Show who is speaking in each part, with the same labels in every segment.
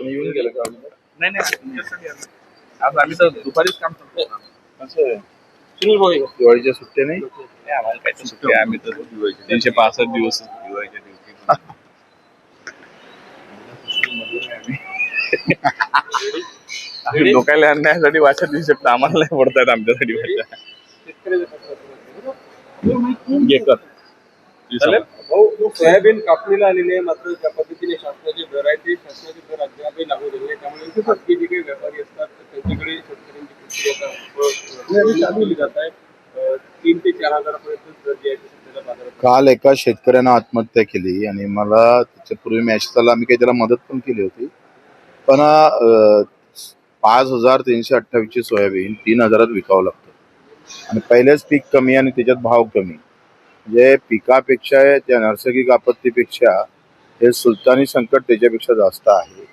Speaker 1: येऊन गेलं का? नाही आज आम्ही तर दुपारीच काम करतो. असं दिवाळीच्या सुट्ट्या नाही आम्हाला काय सुट्ट्या, आम्ही तर 365 दिवस दिवाळीच्या दिवशी लोकांना आणण्यासाठी वाचा देऊ शकतो, आम्हाला नाही पडतात आमच्यासाठी वाचा.
Speaker 2: सोयाबीन कापणीला आलेली आहे, मात्र त्या पद्धतीने शासनाचे दर आहे ते शासनाचे दर अद्यापही लागू झाले, त्यामुळे खासगी जे काही व्यापारी असतात त्यांच्याकडे शेतकऱ्यांची चालवली जात आहे. 3 ते 4 हजारापर्यंत दर जे आहे सध्याच्या बाजारात. काल एका शेतकऱ्यानं आत्महत्या केली आणि मला त्याच्यापूर्वी मॅचला आम्ही काही त्याला मदत पण केली होती, पण 5,328 ची सोयाबीन 3,000 विकावं लागतं आणि पहिलेच पीक कमी आणि त्याच्यात भाव कमी. म्हणजे पिकापेक्षा त्या नैसर्गिक आपत्तीपेक्षा हे सुलतानी संकट त्याच्यापेक्षा जास्त आहे.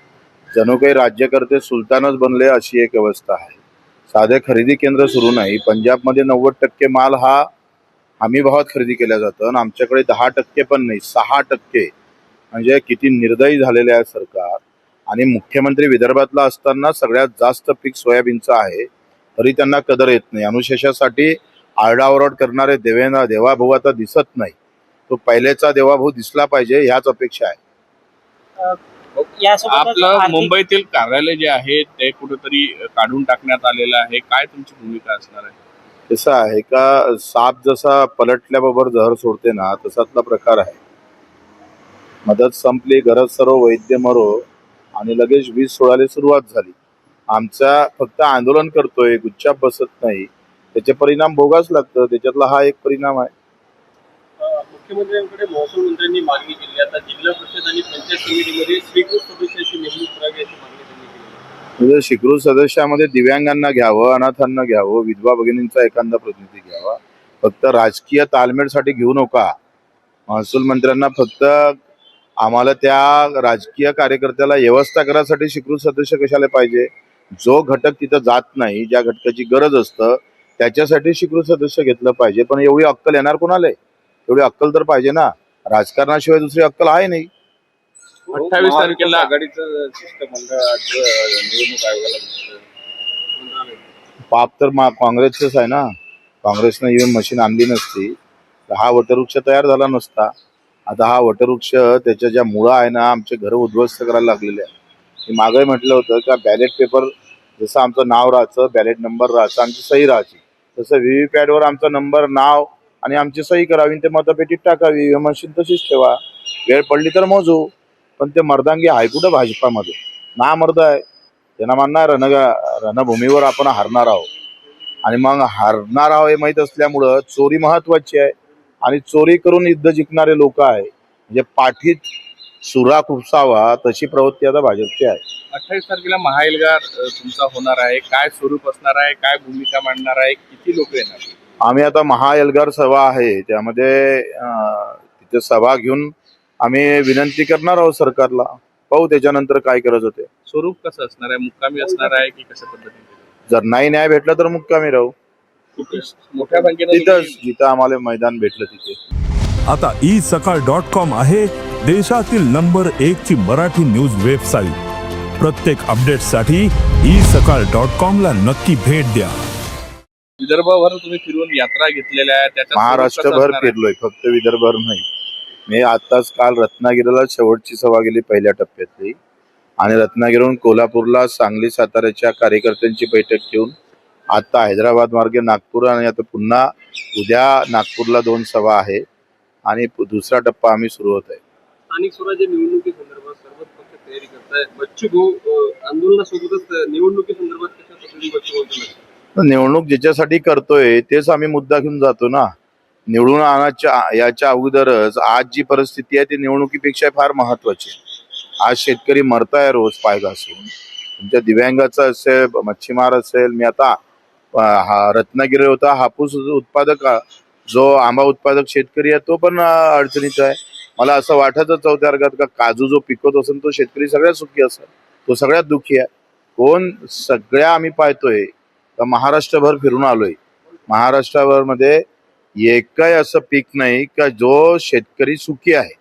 Speaker 2: जणू काही राज्यकर्ते सुलतानच बनले अशी एक अवस्था आहे. साधे खरेदी केंद्र सुरू नाही. पंजाबमध्ये 90% माल हा हमी भावात खरेदी केला जातो आणि आमच्याकडे 10% पण नाही, 6%. म्हणजे किती निर्दयी झालेले आहे सरकार. आणि मुख्यमंत्री विदर्भातला असताना सगळ्यात जास्त पीक सोयाबीनचं आहे, तरी त्यांना कदर येत नाही. अनुशेषासाठी आरडाओरड करणारे देवाभाऊ आता दिसत नाही. तो पहिलेचा देवाभाऊ दिसला पाहिजे, ह्याच अपेक्षा आहे.
Speaker 1: आपलं मुंबईतील कार्यालय जे आहे ते कुठेतरी काढून टाकण्यात आलेलं आहे, काय तुमची भूमिका असणार आहे?
Speaker 2: कसं आहे का, साप जसा पलटल्याबरोबर जहर सोडते ना, तसातला प्रकार आहे. मदत संपली, गरज सर्व वैद्य मरो आणि लगेच वीज सोडायला सुरुवात झाली. आमचा फक्त आंदोलन करतोय, गुच्चाप बसत नाही, त्याचे परिणाम भोगाच लागतं. त्याच्यातला हा एक परिणाम आहे. मुख्यमंत्र्यांकडे महसूल मंत्र्यांनी मागणी केली, आता जिल्हा परिषद आणि पंचायत समितीमध्ये स्वीकृत सदस्याची नेमणूक करावी अशी मागणी त्यांनी केली. म्हणजे स्वीकृत सदस्यामध्ये दिव्यांगांना घ्यावं, अनाथांना घ्यावं, विधवा भगिनींचा एखादा प्रतिनिधी घ्यावा. फक्त राजकीय तालमेलसाठी घेऊ नका. महसूल मंत्र्यांना फक्त आम्हाला त्या राजकीय कार्यकर्त्याला व्यवस्था करायसाठी स्वीकृत सदस्य कशाला पाहिजे? जो घटक तिथं जात नाही, ज्या घटकाची गरज असतं त्याच्यासाठी स्वीकृत सदस्य घेतलं पाहिजे. पण एवढी अक्कल येणार कोणाला? एवढी अक्कल तर पाहिजे ना. राजकारणाशिवाय दुसरी अक्कल आहे नाही.
Speaker 1: 28 तारखेला आघाडीचं शिष्टमंडळ निवडणूक आयोगाला
Speaker 2: पाप तर काँग्रेसच आहे ना. काँग्रेसनं ईव्हीएम मशीन आणली नसती तर हा वटवृक्ष तयार झाला नसता. आता हा वटवृक्ष त्याच्या ज्या मुळा आहे ना, आमचे घर उद्ध्वस्त करायला लागलेले आहे. मी मागे म्हटलं होतं का बॅलेट पेपर जसं आमचं नाव राहायचं, बॅलेट नंबर राहायचं, आमची सही राहायची, तसं व्हीव्हीपॅटवर आमचा नंबर, नाव आणि आमची सही करावी, ते मतपेटीत टाकावी. ईव्हीएम मशीन तशीच ठेवा, वेळ पडली तर मोजू. पण ते मर्दांगी आहे कुठं भाजपामध्ये? ना मर्द आहे. त्यांना म्हणणार रणभूमीवर आपण हारणार आहोत आणि मग हारणार आहोत हे माहीत असल्यामुळं चोरी महत्वाची आहे आणि चोरी करून युद्ध जिंकणारे लोक आहे. म्हणजे पाठीत सुरा खुपसावा तशी प्रवृत्ती आता भाजपची आहे.
Speaker 1: 28 तारखेला महाएल्गार तुमचा होणार आहे, काय स्वरूप असणार आहे, काय भूमिका मांडणार आहे, किती लोक येणार?
Speaker 2: आम्ही आता महाएल्गार सभा आहे त्यामध्ये तिथे सभा घेऊन आम्ही विनंती करणार आहोत सरकारला. पाहू त्याच्यानंतर काय करायचं होते.
Speaker 1: स्वरूप कसं असणार आहे? मुक्कामी असणार आहे की कशा पद्धतीने?
Speaker 2: जर नाही न्याय भेटला तर मुक्कामी राहू.
Speaker 1: मोठ्या संख्येने
Speaker 2: जिथं आम्हाला मैदान भेटलं तिथे.
Speaker 3: आता isakal.com आहे देशातील नंबर 1 ची मराठी न्यूज वेबसाईट. प्रत्येक अपडेटसाठी isakal.com ला नक्की भेट द्या.
Speaker 1: विदर्भभर तुम्ही फिरून यात्रा घेतलेल्या आहेत, त्याच्यात
Speaker 2: महाराष्ट्रभर फिरलोय, फक्त विदर्भभर नाही. मी आताच काल रत्नागिरीला शेवटची सभा गेली पहिल्या टप्प्यातली आणि रत्नागिरीहून कोल्हापूरला, सांगली, साताऱ्याच्या कार्यकर्त्यांची बैठक घेऊन आता हैदराबाद मार्गे नागपूर आणि आता पुन्हा उद्या नागपूरला 2 सभा आहे आणि दुसरा टप्पा आम्ही सुरू होत आहे.
Speaker 4: स्थानिक स्वराज्य निवडणुकीसंदर्भात सर्वच पक्ष तयारी करतायत. बच्चू भाऊ आंदोलनासोबतच निवडणुकीसंदर्भात कशा पद्धतीने बच्चू भाऊ
Speaker 2: निवडणूक ज्याच्यासाठी करतोय तेच आम्ही मुद्दा घेऊन जातो ना. निवडून आणायच्या याच्या अगोदरच आज जी परिस्थिती आहे ती निवडणुकीपेक्षा फार महत्वाची. आज शेतकरी मरताय रोज पाय घासून. तुमच्या दिव्यांगाचं असेल, मच्छीमार असेल, मी आता रत्नागिरी होता हापूस उत्पादक, जो आंबा उत्पादक शेतकरी आहे तो पण अडचणीचा आहे. मला असं वाटतं चौथ्या वर्गात का काजू जो पिकवत असेल तो शेतकरी सगळ्यात सुखी असेल, तो सगळ्यात दुःखी आहे. कोण सगळ्या आम्ही पाहतोय तर महाराष्ट्रभर फिरून आलोय. महाराष्ट्राभर मध्ये एकही असं पीक नाही का जो शेतकरी सुखी आहे.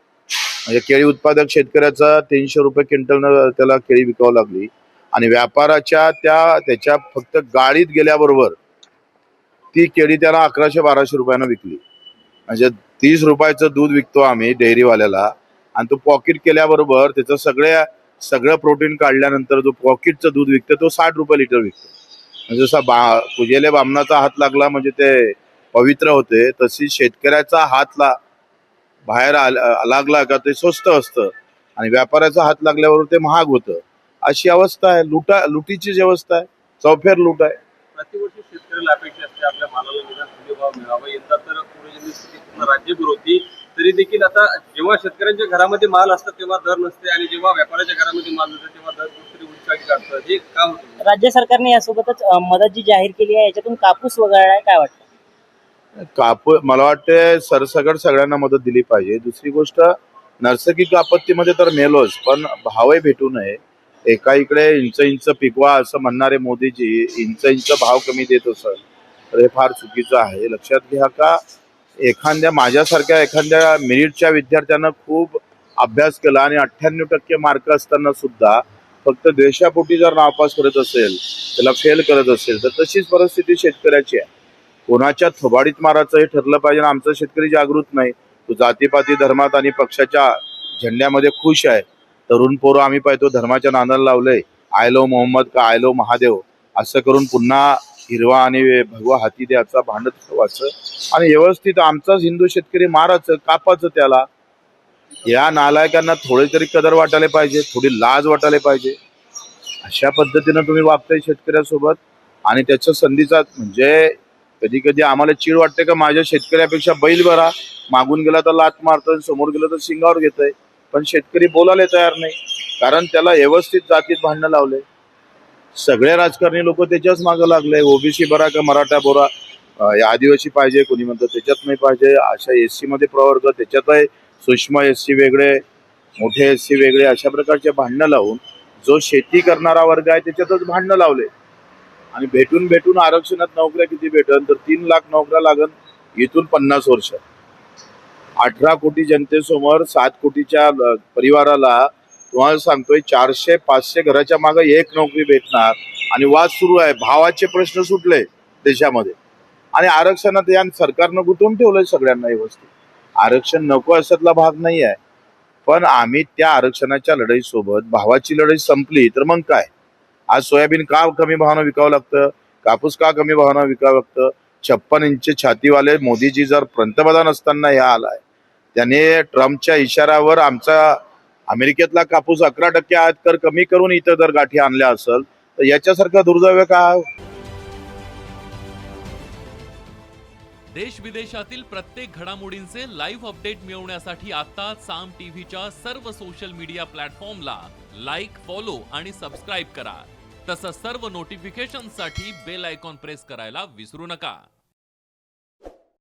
Speaker 2: म्हणजे केळी उत्पादक शेतकऱ्याचा 300 रुपये क्विंटल त्याला केळी विकावं लागली आणि व्यापाराच्या त्याच्या फक्त गाडीत गेल्याबरोबर ती केळी त्याला 1100-1200 रुपयानं विकली. म्हणजे 30 रुपयाचं दूध विकतो आम्ही डेअरीवाल्याला आणि तो पॉकेट केल्याबरोबर त्याचं सगळं प्रोटीन काढल्यानंतर जो पॉकेटचं दूध विकतो तो 60 रुपये लिटर विकतो. म्हणजे जसा पूजेले बामणाचा हात लागला म्हणजे ते पवित्र होते, तशी शेतकऱ्याचा हात बाहेर लागला का ते स्वस्त असतं आणि व्यापाऱ्याचा हात लागल्यावर ते महाग होतं. अशी अवस्था आहे. लुटीची व्यवस्था आहे. चौफेर लूट आहे.
Speaker 4: प्रतिवर्षी शेतकऱ्याला अपेक्षा असते आपल्या मालाला निदान हमी भाव मिळावा. यंदा तर पूर्वजन्मी स्थिती पूर्ण राज्यभर होती, तरी देखील आता जेव्हा शेतकऱ्यांच्या घरामध्ये माल असतात तेव्हा दर नसते आणि जेव्हा व्यापाऱ्याच्या घरामध्ये माल नसते तेव्हा दर कुठेतरी उंचावली काढतं. हे का होतं?
Speaker 5: राज्य सरकारने यासोबतच मदत जी जाहीर केली आहे याच्यातून कापूस वगळलाय, काय वाटतं?
Speaker 2: मला वाटते सरसकट सगळ्यांना मदत दिली पाहिजे. दुसरी गोष्ट, नैसर्गिक आपत्तीमध्ये तर मेलोच, पण भावही भेटू नये. एका इकडे इंच पिकवा असं म्हणणारे मोदीजी इंच भाव कमी देत असेल तर हे फार चुकीचं आहे. लक्षात घ्या का माझ्यासारख्या एखाद्या मेरिटच्या विद्यार्थ्यानं खूप अभ्यास केला आणि 98% मार्क असताना सुद्धा फक्त देशापोटी जर नापास करत असेल, त्याला फेल करत असेल, तर तशीच परिस्थिती शेतकऱ्याची आहे. कोणाच्या थोबाडीत मारायचं हे ठरलं पाहिजे. आमचा शेतकरी जागृत नाही. तो जातीपाती धर्मात आणि पक्षाच्या झेंड्यामध्ये खुश आहे. तरुण पोरं आम्ही पाहतो धर्माच्या नादाला लावलंय. आय लो मोहम्मद का आय लो महादेव असं करून पुन्हा हिरवा आणि भगवा हाती द्यायचा, भांडत ठेवायचं आणि व्यवस्थित आमचाच हिंदू शेतकरी मारायचं, कापायचं त्याला. या नालायकांना थोडी तरी कदर वाटायला पाहिजे, थोडी लाज वाटायला पाहिजे. अशा पद्धतीनं तुम्ही वागताय शेतकऱ्यासोबत आणि त्याच्या संधीचा म्हणजे कधी कधी आम्हाला चीड वाटते का माझ्या शेतकऱ्यापेक्षा बैल बरा, मागून गेला तर लात मारतोय, समोर गेला तर शिंगावर घेतोय. पण शेतकरी बोलायला तयार नाही, कारण त्याला व्यवस्थित जातीत भांडणं लावले. सगळे राजकारणी लोक त्याच्याच मागं लागले. ओबीसी बरा का मराठा बोरा, आदिवासी पाहिजे, कोणी म्हणतं त्याच्यात नाही पाहिजे. अशा एससी मध्ये प्रवर्ग, त्याच्यातही सूक्ष्म एससी वेगळे, मोठे एससी वेगळे, अशा प्रकारचे भांडणं लावून जो शेती करणारा वर्ग आहे त्याच्यातच भांडणं लावले. आणि भेटून आरक्षणात नोकऱ्या किती भेटन तर 3 लाख नोकऱ्या लागन इथून 50 वर्ष. 18 कोटी जनतेसमोर 7 कोटीच्या परिवाराला तुम्हाला सांगतोय 400-500 घराच्या मागे एक नोकरी भेटणार आणि वाद सुरू आहे. भावाचे प्रश्न सुटले देशामध्ये आणि आरक्षणात या सरकारनं गुंतवून ठेवलंय सगळ्यांना व्यवस्थित. आरक्षण नको असातला भाग नाही आहे, पण आम्ही त्या आरक्षणाच्या लढाईसोबत भावाची लढाई संपली तर मग काय. आज सोयाबीन का कमी भावानं विकावं लागतं, कापूस का कमी भावानं विकावं लागतं. 56 इंच छातीवाले मोदीजी जर पंतप्रधान असताना ह्या आलाय, त्याने ट्रम्पच्या इशाऱ्यावर आमचा अमेरिकेतला कापूस 11% आयात कर कमी करून इथं जर गाठी आणल्या असेल तर याच्यासारखा दुर्दैव काय.
Speaker 6: देश विदेशातील प्रत्येक घडामोडींचे लाईव्ह अपडेट मिळवण्यासाठी आता साम टीव्हीच्या सर्व सोशल मीडिया प्लॅटफॉर्मला लाईक, फॉलो आणि सबस्क्राईब करा. तसंच सर्व नोटिफिकेशनसाठी बेल आयकॉन प्रेस करायला विसरू नका.